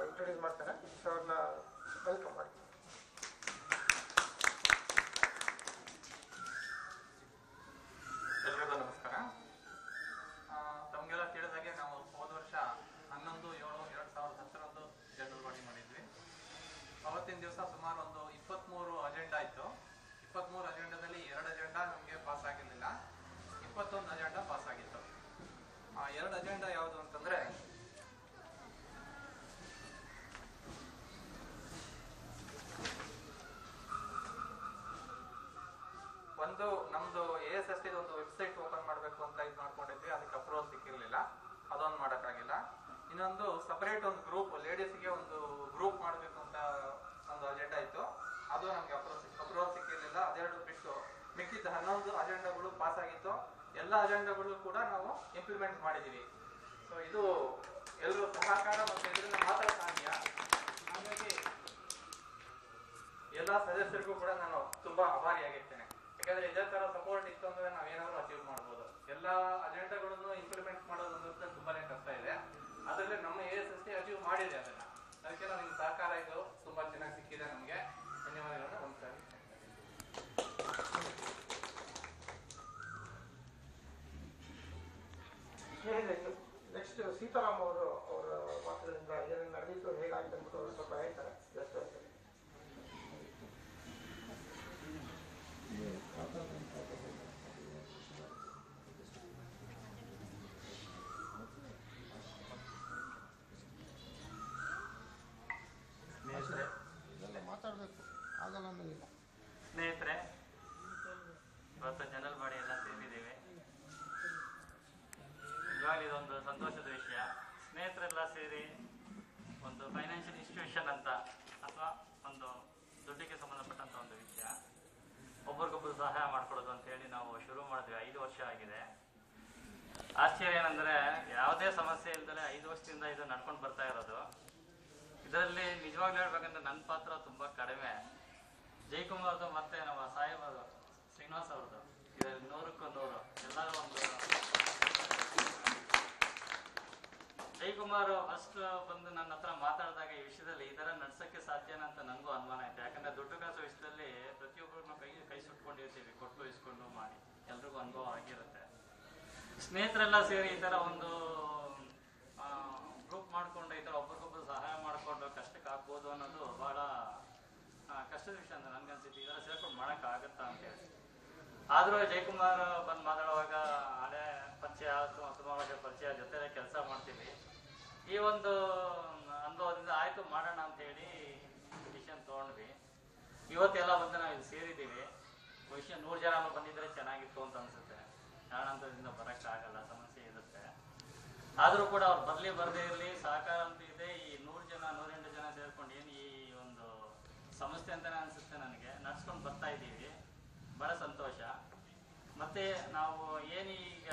Introduce ಮಾಡ್ತಾರೆ. ಅವ್ರನ್ನ welcome ಮಾಡಿ. ಎಲ್ರಿಗೂ ನಮಸ್ಕಾರ. ತಮಗೆಲ್ಲ ತಿಳಿದಾಗೆ ನಾವು ಹೋದ ವರ್ಷ 11/7/2010 ಜನರಲ್ ಬಾಡಿ ಮಾಡಿದ್ವಿ. ಅವತ್ತಿನ ದಿವಸ ಸುಮಾರು ಒಂದು 23 ಅಜೆಂಡಾ ಇತ್ತು. 23 ಅಜೆಂಡಾದಲ್ಲಿ 2 ಅಜೆಂಡಾ ನಮಗೆ ಪಾಸ್ ಆಗಿರಲಿಲ್ಲ, 21 ಅಜೆಂಡಾ ಪಾಸ್ ಆಗಿತ್ತು. ಆ 2 ಅಜೆಂಡಾ ಯಾವುದು ಅಂತಂದ್ರೆ, ಒಂದು ನಮ್ದು ASST ಒಂದು ವೆಬ್ಸೈಟ್ ಓಪನ್ ಮಾಡಬೇಕು ಅಂತ ಇದು ಮಾಡ್ಕೊಂಡಿದ್ವಿ. ಅದಕ್ಕೆ ಅಪ್ರೂವಲ್ ಸಿಕ್ಕಿರಲಿಲ್ಲ, ಅದೊಂದು ಮಾಡೋಕ್ಕಾಗಿಲ್ಲ. ಇನ್ನೊಂದು ಸಪರೇಟ್ ಒಂದು ಗ್ರೂಪ್, ಲೇಡೀಸ್ಗೆ ಒಂದು ಗ್ರೂಪ್ ಮಾಡಬೇಕು ಅಂತ ಒಂದು ಅಜೆಂಡಾ ಇತ್ತು, ಅದು ನಮ್ಗೆ ಅಪ್ರೂವಲ್ ಸಿಕ್ಕಿರಲಿಲ್ಲ. ಅದೆರಡು ಬಿಟ್ಟು ಮಿಕ್ಕಿದ್ದ 11 ಅಜೆಂಡಾಗಳು ಪಾಸ್ ಆಗಿತ್ತು. ಎಲ್ಲ ಅಜೆಂಡಾಗಳು ಕೂಡ ನಾವು ಇಂಪ್ಲಿಮೆಂಟ್ ಮಾಡಿದೀವಿ. ಸೊ ಇದು ಎಲ್ಲರೂ ಸಹಕಾರ ಮತ್ತು ಇದರಿಂದ ಮಾತ್ರ ಸಾಧ್ಯ. ಹಾಗಾಗಿ ಎಲ್ಲ ಸದಸ್ಯರಿಗೂ ಕೂಡ ನಾನು ತುಂಬಾ ಆಭಾರಿಯಾಗಿರ್ತೇನೆ. ಯಾಕಂದ್ರೆ ಇದೇ ತರ ಸಪೋರ್ಟ್ ಇತ್ತು ಅಂದ್ರೆ ನಾವೇನಾದ್ರೂ ಅಚೀವ್ ಮಾಡ್ಬೋದು. ಎಲ್ಲಾ ಅಜೆಂಡಾಗಳನ್ನು ಇಂಪ್ಲಿಮೆಂಟ್ ಮಾಡೋದು ಅಂದ್ರೆ ತುಂಬಾನೇ ಕಷ್ಟ ಇದೆ. ಅದರಲ್ಲಿ ನಮ್ಮ ASST ಅಚೀವ್ ಮಾಡಿದೆ ಅದನ್ನ. ಅದಕ್ಕೆಲ್ಲ ನಿಮ್ ಸಹಕಾರ ಇದು ತುಂಬಾ ಚೆನ್ನಾಗಿ ಸಿಕ್ಕಿದೆ ನಮ್ಗೆ. ಧನ್ಯವಾದಗಳನ್ನ. ನಮಸ್ಕಾರ. ನೆಕ್ಸ್ಟ್ ಸೀತಾರಾಮ್ ಅವರು ಅವರ ಮಾತುಗಳಿಂದ ಏನೇನು ನಡೆದಿತ್ತು, ಹೇಗಾಗಿದೆ ಅಂದ್ಬಿಟ್ಟು ಅವರು ಸ್ವಲ್ಪ ಹೇಳ್ತಾರೆ. ಸ್ನೇಹಿತರೆ, ಇವತ್ತು ಜನರಲ್ ಬಾಡಿ ಎಲ್ಲ ಸೇರಿದ್ದೇವೆ. ಇವಾಗ ಇದೊಂದು ಸಂತೋಷದ ವಿಷಯ. ಸ್ನೇಹಿತರೆಲ್ಲ ಸೇರಿ ಒಂದು ಫೈನಾನ್ಷಿಯಲ್ ಇನ್ಸ್ಟಿಟ್ಯೂಷನ್ ಅಂತ ಅಥವಾ ಒಂದು ದುಡ್ಡಿಗೆ ಸಂಬಂಧಪಟ್ಟಂತ ಒಂದು ವಿಷಯ, ಒಬ್ರಿಗೊಬ್ರು ಸಹಾಯ ಮಾಡ್ಕೊಡೋದು ಅಂತ ಹೇಳಿ ನಾವು ಶುರು ಮಾಡಿದ್ವಿ. 5 ವರ್ಷ ಆಗಿದೆ. ಆಶ್ಚರ್ಯ ಏನಂದ್ರೆ, ಯಾವುದೇ ಸಮಸ್ಯೆ ಇಲ್ದಲೆ 5 ವರ್ಷದಿಂದ ಇದು ನಡ್ಕೊಂಡು ಬರ್ತಾ ಇರೋದು. ಇದರಲ್ಲಿ ನಿಜವಾಗ್ಲೂ ಹೇಳ್ಬೇಕಂದ್ರೆ ನನ್ನ ಪಾತ್ರ ತುಂಬಾ ಕಡಿಮೆ. ಜಯಕುಮಾರ್ದು ಮತ್ತೆ ನಮ್ಮ ಸಾಹೇಬರು ಶ್ರೀನಿವಾಸ್ ಅವ್ರದ್ದು ಇದರಲ್ಲಿ 100ಕ್ಕೂ 100 ಎಲ್ಲರೂ ಒಂದು. ಜಯಕುಮಾರ್ ಫಸ್ಟ್ ಬಂದು ನನ್ನ ಹತ್ರ ಮಾತಾಡಿದಾಗ ಈ ವಿಷಯದಲ್ಲಿ ಇದರ ನಡ್ಸಕ್ಕೆ ಸಾಧ್ಯನಾ ಅಂತ ನನಗೂ ಅನುಮಾನ ಐತೆ. ಯಾಕಂದ್ರೆ ದುಡ್ಡು ಕಾಸು ವಿಷಯದಲ್ಲಿ ಪ್ರತಿಯೊಬ್ಬರನ್ನು ಕೈ ಸುಟ್ಕೊಂಡಿರ್ತೀವಿ, ಕೊಟ್ಟು ಇಸ್ಕೊಂಡು ಮಾಡಿ, ಎಲ್ರಿಗೂ ಅನುಭವ ಆಗಿರುತ್ತೆ. ಸ್ನೇಹಿತರೆಲ್ಲ ಸೇರಿ ಈ ತರ ಒಂದು ಗ್ರೂಪ್ ಮಾಡ್ಕೊಂಡು ಈ ತರ ಒಬ್ರಿಗೊಬ್ರು ಸಹಾಯ ಮಾಡ್ಕೊಂಡು ಕಷ್ಟಕ್ಕೆ ಆಗ್ಬೋದು ಅನ್ನೋದು ಬಹಳ ಕಷ್ಟದ ವಿಷಯ ಅಂತ ನನ್ಗನ್ಸಿತ್ತು. ಇದರ ಸೇರ್ಕೊಂಡು ಮಾಡಕ್ ಆಗತ್ತಾ ಅಂತ ಹೇಳಿ. ಆದ್ರೂ ಜಯಕುಮಾರ್ ಬಂದು ಮಾತಾಡುವಾಗ ಹಳೆ ಪರಿಚಯ, ಸುಮಾರು ಪರಿಚಯ, ಜೊತೆ ಕೆಲಸ ಮಾಡ್ತೀವಿ. ಈ ಒಂದು ಅನುಭವದಿಂದ ಆಯ್ತು ಮಾಡೋಣ ಅಂತ ಹೇಳಿ ಡಿಸಿಷನ್ ತಗೊಂಡ್ವಿ. ಇವತ್ತೆಲ್ಲ ಬಂದು ನಾವು ಇಲ್ಲಿ ಸೇರಿದ್ದೀವಿ. ವಿಷಯ 100 ಜನ ಬಂದಿದ್ರೆ ಚೆನ್ನಾಗಿತ್ತು ಅಂತ ಅನ್ಸುತ್ತೆ. ಕಾರಣಾಂತರದಿಂದ ಬರಕ್ ಆಗಲ್ಲ, ಸಮಸ್ಯೆ ಇರುತ್ತೆ. ಆದ್ರೂ ಕೂಡ ಅವ್ರು ಬರದೇ ಇರಲಿ, ಸಹಕಾರ ಅಂತ ಇದೆ. ಈ 100 ಜನ 108 ಜನ ಸೇರ್ಕೊಂಡು ಏನು ಈ ಒಂದು ಸಂಸ್ಥೆ ಅಂತಾನೆ ಅನ್ಸುತ್ತೆ ನನಗೆ, ನಡ್ಸ್ಕೊಂಡು ಬರ್ತಾ ಇದ್ದೀವಿ. ಬಹಳ ಸಂತೋಷ. ಮತ್ತೆ ನಾವು ಏನೀಗ